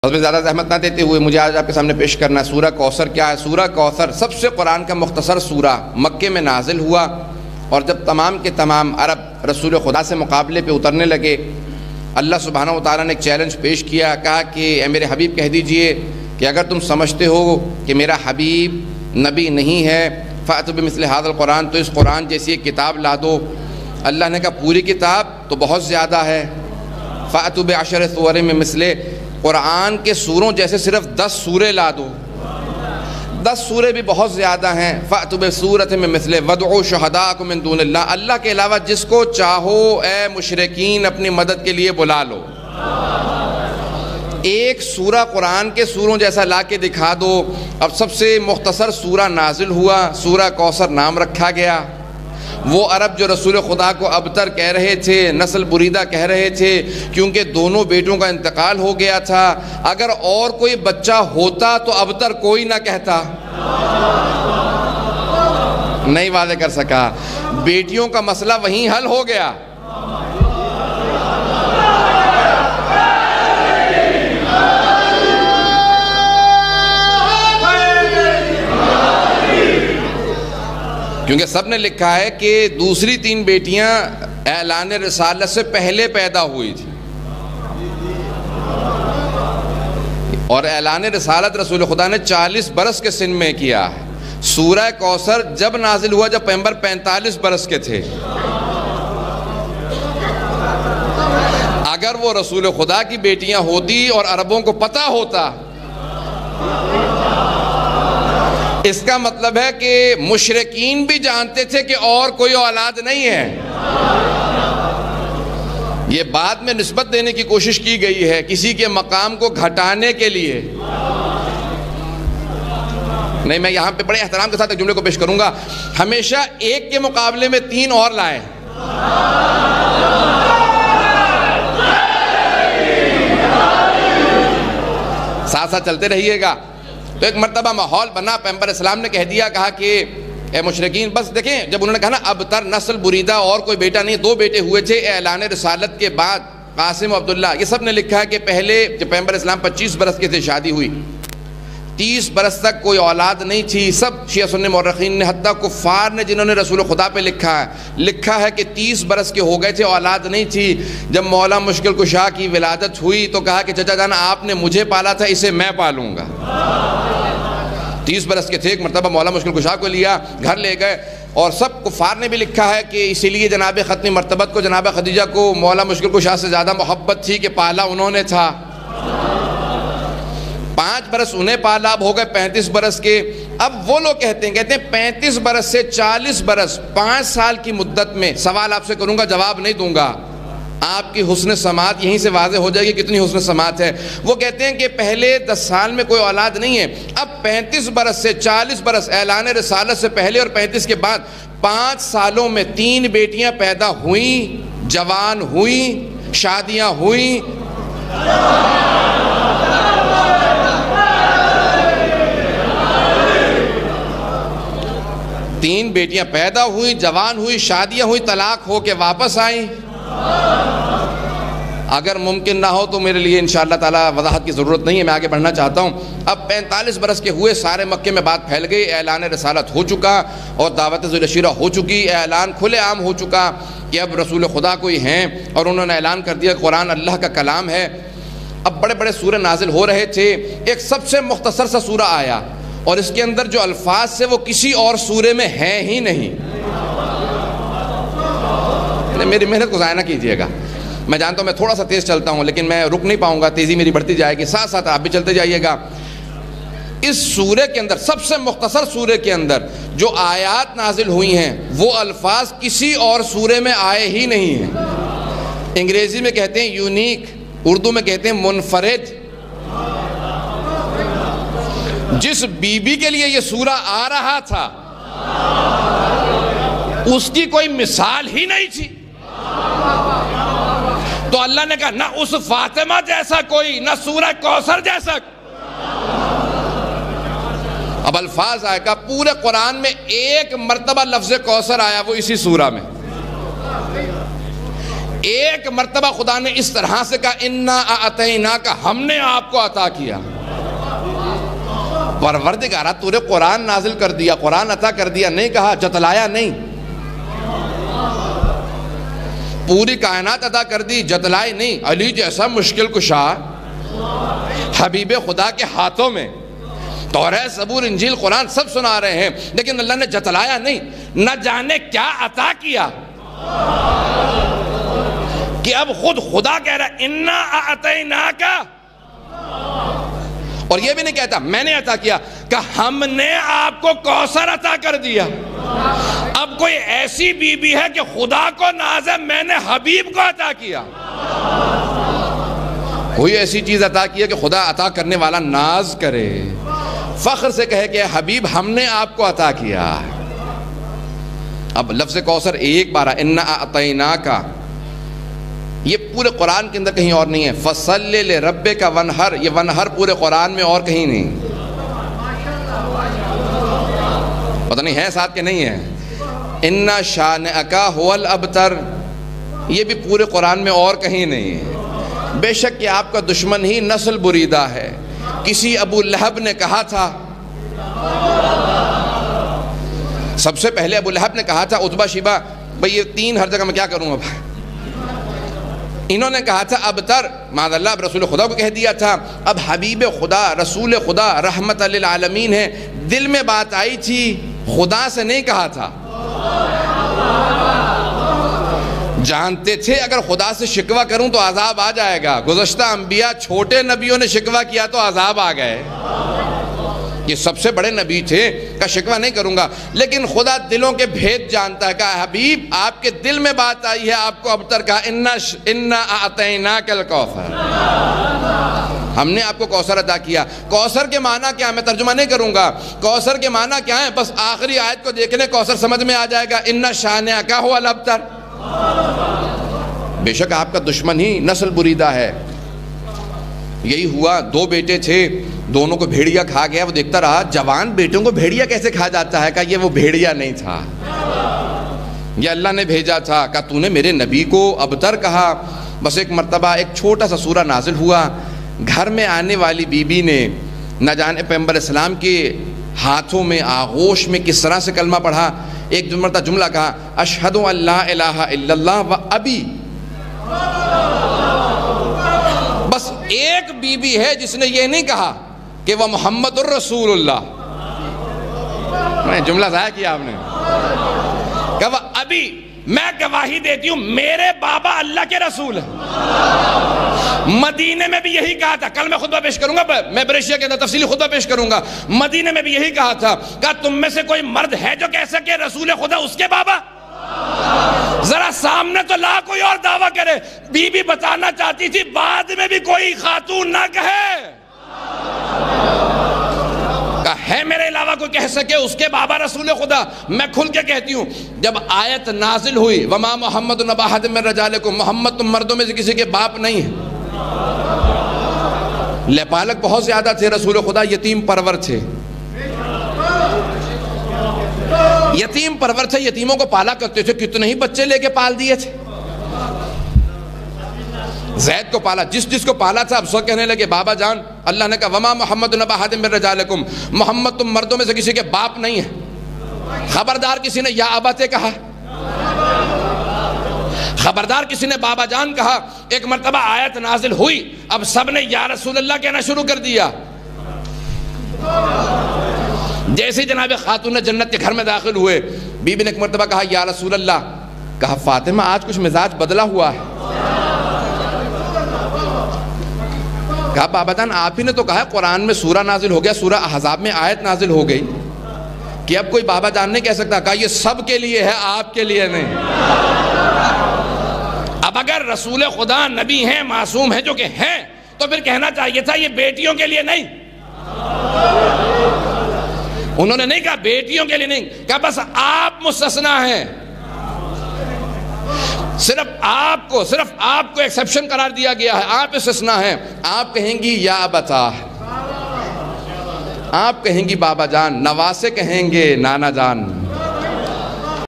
بس میں زیادہ زحمت نہ دیتے ہوئے مجھے آج آپ کے سامنے پیش کرنا ہے سورہ کوثر کیا ہے۔ سورہ کوثر سب سے قرآن کا مختصر سورہ، مکے میں نازل ہوا، اور جب تمام کے تمام عرب رسول خدا سے مقابلے پہ اترنے لگے، اللہ سبحانہ و تعالیٰ نے ایک چیلنج پیش کیا، کہا کہ اے میرے حبیب کہہ دیجئے کہ اگر تم سمجھتے ہو کہ میرا حبیب نبی نہیں ہے فَأْتُوا بِمِثْلِ هَذَا الْقُرْآنِ، تو اس قرآن جیسی ایک کتاب لا دو۔ اللہ نے کہا پوری کتاب تو بہت زیادہ ہے، فَأْتُوا بِعَشْرِ سُوَرٍ مِّن مِثْلِهِ، قرآن کے سوروں جیسے صرف 10 سورے لا دو۔ 10 سورے بھی بہت زیادہ ہیں۔ فَأْتُوا بِسُورَةٍ مِّن مِثْلِهِ وَادْعُوا شُهَدَاءَكُم مِّن دُونِ اللَّهِ، اللہ کے علاوہ جس کو چاہو اے مشرکین اپنی مدد کے لیے بلا لو۔ ایک سورہ قرآن کے سوروں جیسا لا کے دکھا دو۔ اب سب سے مختصر سورہ نازل ہوا، سورہ کوثر نام رکھا گیا۔ وہ عرب جو رسول خدا کو ابتر کہہ رہے تھے، نسل بریدہ کہہ رہے تھے، کیونکہ دونوں بیٹوں کا انتقال ہو گیا تھا، اگر اور کوئی بچہ ہوتا تو ابتر کوئی نہ کہتا، نہیں واضح کر سکا۔ بیٹیوں کا مسئلہ وہیں حل ہو گیا۔ کیونکہ سب نے لکھا ہے کہ دوسری 3 بیٹیاں اعلان رسالت سے پہلے پیدا ہوئی تھی، اور اعلان رسالت رسول خدا نے 40 برس کے سن میں کیا ہے۔ سورہ کوثر جب نازل ہوا جب پیغمبر 45 برس کے تھے۔ اگر وہ رسول خدا کی بیٹیاں ہوتی اور عربوں کو پتہ ہوتا، اس کا مطلب ہے کہ مشرکین بھی جانتے تھے کہ اور کوئی اولاد نہیں ہے۔ یہ بعد میں نسبت دینے کی کوشش کی گئی ہے کسی کے مقام کو گھٹانے کے لیے۔ نہیں، میں یہاں پہ بڑے احترام کے ساتھ ایک جملے کو پیش کروں گا، ہمیشہ ایک کے مقابلے میں 3 اور لائیں۔ ساتھ ساتھ چلتے رہیے گا۔ تو ایک مرتبہ ماحول بنا، پیغمبر اسلام نے کہہ دیا، کہا کہ اے مشرکین، بس دیکھیں جب انہوں نے کہا نا ابتر نسل بریدہ اور کوئی بیٹا نہیں، 2 بیٹے ہوئے تھے اعلان رسالت کے بعد، قاسم و عبداللہ۔ یہ سب نے لکھا ہے کہ پہلے جب پیغمبر اسلام 25 برس کے تھے شادی ہوئی، 30 برس تک کوئی اولاد نہیں تھی۔ سب شیعہ سنی مورخین نے، حتیٰ کفار نے جنہوں نے رسول خدا پہ لکھا ہے کہ 30 برس کے ہو گئے تھے، اولاد نہیں تھی۔ جب مولا مشکل کشا کی ولادت ہوئی تو کہا کہ چچا جان آپ نے مجھے پالا تھا، اسے میں پالوں گا۔ 30 برس کے تھے، ایک مرتبہ مولا مشکل کشا کو لیا، گھر لے گئے، اور سب کفار نے بھی لکھا ہے کہ اسی لیے جناب ختم مرتبت کو، جناب خدیجہ کو مولا مشکل کشا سے زیادہ محبت تھی کہ پالا انہوں نے تھا۔ 5 برس انہیں پالا، اب ہو گئے 35 برس کے۔ اب وہ لوگ کہتے ہیں 35 برس سے 40 برس 5 سال کی مدت میں، سوال آپ سے کروں گا جواب نہیں دوں گا، آپ کی حسن سماعت یہیں سے واضح ہو جائے گی کتنی حسن سماعت ہے۔ وہ کہتے ہیں کہ پہلے 10 سال میں کوئی اولاد نہیں ہے، اب 35 برس سے 40 برس، اعلان رسالت سے پہلے اور 35 کے بعد 5 سالوں میں 3 بیٹیاں پیدا ہوئیں، جوان ہوئیں، شادیاں ہوئیں۔ تین بیٹیاں پیدا ہوئی، جوان ہوئی، شادیاں ہوئی، طلاق ہو کے واپس آئیں۔ اگر ممکن نہ ہو تو میرے لیے انشاءاللہ تعالی وضاحت کی ضرورت نہیں ہے، میں آگے بڑھنا چاہتا ہوں۔ اب 45 برس کے ہوئے، سارے مکے میں بات پھیل گئی، اعلان رسالت ہو چکا اور دعوت ذی العشیرہ ہو چکی، اعلان کھلے عام ہو چکا کہ اب رسول خدا کوئی ہیں، اور انہوں نے اعلان کر دیا قرآن اللہ کا کلام ہے۔ اب بڑے بڑے سورے نازل ہو رہے تھے، ایک سب سے مختصر سا سورہ آیا، اور اس کے اندر جو الفاظ سے وہ کسی اور سورے میں ہیں ہی نہیں۔ میری محنت کو ضائع نہ کیجیے گا، میں جانتا ہوں میں تھوڑا سا تیز چلتا ہوں، لیکن میں رک نہیں پاؤں گا، تیزی میری بڑھتی جائے گی، ساتھ ساتھ آپ بھی چلتے جائیے گا۔ اس سورے کے اندر، سب سے مختصر سورے کے اندر جو آیات نازل ہوئی ہیں، وہ الفاظ کسی اور سورے میں آئے ہی نہیں ہیں۔ انگریزی میں کہتے ہیں یونیک، اردو میں کہتے ہیں منفرد۔ جس بی بی کے لیے یہ سورہ آ رہا تھا، اس کی کوئی مثال ہی نہیں تھی، تو اللہ نے کہا نہ اس فاطمہ جیسا کوئی، نہ سورہ کوثر جیسا۔ اب الفاظ آئے گا، پورے قرآن میں ایک مرتبہ لفظ کوثر آیا، وہ اسی سورہ میں۔ ایک مرتبہ خدا نے اس طرح سے کہا انا اعطیناک، ہم نے آپ کو عطا کیا۔ پروردگارہ تو نے قرآن نازل کر دیا، قرآن عطا کر دیا، نہیں کہا، جتلایا نہیں۔ پوری کائنات عطا کر دی، جتلائی نہیں۔ علی جیسا مشکل کشا حبیب خدا کے ہاتھوں میں توریت، زبور، انجیل، قرآن سب سنا رہے ہیں، لیکن اللہ نے جتلایا نہیں۔ نہ جانے کیا عطا کیا کہ اب خود خدا کہہ رہا ہے انا اعطیناک، اور یہ بھی نہیں کہتا میں نے عطا کیا، کہ ہم نے آپ کو کوثر عطا کر دیا۔ اب کوئی ایسی بی بی ہے کہ خدا کو ناز ہے میں نے حبیب کو عطا کیا؟ کوئی ایسی چیز عطا کی ہے کہ خدا عطا کرنے والا ناز کرے، فخر سے کہے کہ حبیب ہم نے آپ کو عطا کیا۔ اب لفظ کوثر ایک بار انا اعطیناک، یہ پورے قرآن کے اندر کہیں اور نہیں ہے۔ فصلی لربک ونہر، یہ ونہر پورے قرآن میں اور کہیں نہیں، پتہ نہیں ہے ساتھ کہ نہیں ہے۔ انا شانئک ھو الابتر، یہ بھی پورے قرآن میں اور کہیں نہیں ہے۔ بے شک کہ آپ کا دشمن ہی نسل بریدہ ہے۔ کسی ابو لہب نے کہا تھا، سب سے پہلے ابو لہب نے کہا تھا عتبہ شیبہ، بھئی یہ تین ہر جگہ میں کیا کروں اب؟ انہوں نے کہا تھا ابتر، معاذ اللہ، اب رسول خدا کو کہہ دیا تھا۔ اب حبیب خدا، رسول خدا، رحمت للعالمین ہے، دل میں بات آئی تھی، خدا سے نہیں کہا تھا۔ جانتے تھے اگر خدا سے شکوہ کروں تو عذاب آ جائے گا، گزشتہ انبیاء چھوٹے نبیوں نے شکوہ کیا تو عذاب آ گئے، یہ سب سے بڑے نبی تھے، کا شکوہ نہیں کروں گا، لیکن خدا دلوں کے بھید جانتا ہے۔ کہا حبیب آپ کے دل میں بات آئی ہے، آپ کو ابتر کہا انا اعطیناک الکوثر، ہم نے آپ کو کوثر عطا کیا۔ کوثر کے معنی کیا ہے میں ترجمہ نہیں کروں گا، کوثر کے معنی کیا ہے بس آخری آیت کو دیکھنے کوثر سمجھ میں آ جائے گا، انا شانئک ھو الابتر۔ بے شک آپ کا دشمن ہی نسل بریدہ ہے۔ یہی ہوا، دو بیٹے تھے، دونوں کو بھیڑیا کھا گیا، وہ دیکھتا رہا جوان بیٹوں کو بھیڑیا کیسے کھا جاتا ہے، کہا یہ وہ بھیڑیا نہیں تھا، یہ اللہ نے بھیجا تھا۔ کہا تو نے میرے نبی کو ابتر کہا۔ بس ایک مرتبہ ایک چھوٹا سا سورہ نازل ہوا، گھر میں آنے والی بی بی نے نہ جانے پیغمبر اسلام کے ہاتھوں میں آغوش میں کس طرح سے کلمہ پڑھا، ایک مرتبہ جملہ کہا اشہد ان لا الہ الا اللہ و ابی۔ بس ایک بی بی ہے جس نے یہ نہیں کہا کہ وہ محمد الرسول اللہ، جملہ ضائع کیا آپ نے، کہ وہ ابھی میں گواہی دیتی ہوں میرے بابا اللہ کے رسول ہیں۔ مدینے میں بھی یہی کہا تھا، کل میں خطبہ پیش کروں گا، میں بریشیا کے اندر تفصیلی خطبہ پیش کروں گا، مدینے میں بھی یہی کہا تھا، کہا تم میں سے کوئی مرد ہے جو کہہ سکے رسول خدا اس کے بابا؟ ذرا سامنے تو لا کوئی اور دعویٰ کرے۔ بی بی بتانا چاہتی تھی بعد میں بھی کوئی خاتون نہ کہے، ہے میرے علاوہ کوئی کہہ سکے اس کے بابا رسول خدا؟ میں کھل کے کہتی ہوں، جب آیت نازل ہوئی وما محمد نبا احد من رجالکم، محمد تم مردوں میں سے کسی کے باپ نہیں ہے، لیپالک بہت زیادہ تھے، رسول خدا یتیم پرور تھے، یتیم پرور تھے، یتیموں کو پالا کرتے تھے، کتنے ہی بچے لے کے پال دیے تھے، زید کو پالا، جس کو پالا تھا اب سب کہنے لگے بابا جان۔ اللہ نے کہا وما محمد نبا احد من رجالکم، محمد تم مردوں میں سے کسی کے باپ نہیں ہے۔ خبردار کسی نے یا ابتے کہا، خبردار کسی نے بابا جان کہا۔ ایک مرتبہ آیت نازل ہوئی، اب سب نے یا رسول اللہ کہنا شروع کر دیا۔ جیسے جناب خاتون جنت کے گھر میں داخل ہوئے، بی بی نے ایک مرتبہ کہا یا رسول اللہ، کہا فاطمہ آج کچھ مزاج بدلا ہوا ہے۔ کہا بابا جان آپ ہی نے تو کہا ہے قرآن میں سورہ نازل ہو گیا، سورہ احزاب میں آیت نازل ہو گئی کہ اب کوئی بابا جان نہیں کہہ سکتا۔ کہا یہ سب کے لیے ہے، آپ کے لیے نہیں۔ اب اگر رسول خدا نبی ہیں، معصوم ہیں جو کہ ہیں، تو پھر کہنا چاہیے تھا یہ بیٹیوں کے لیے نہیں۔ انہوں نے نہیں کہا بیٹیوں کے لیے نہیں، کہا بس آپ مستثنا ہیں، صرف آپ کو ایکسیپشن قرار دیا گیا ہے، آپ استثناء ہیں۔ آپ کہیں گی یا ابتا، آپ کہیں گی بابا جان، نواسے کہیں گے نانا جان۔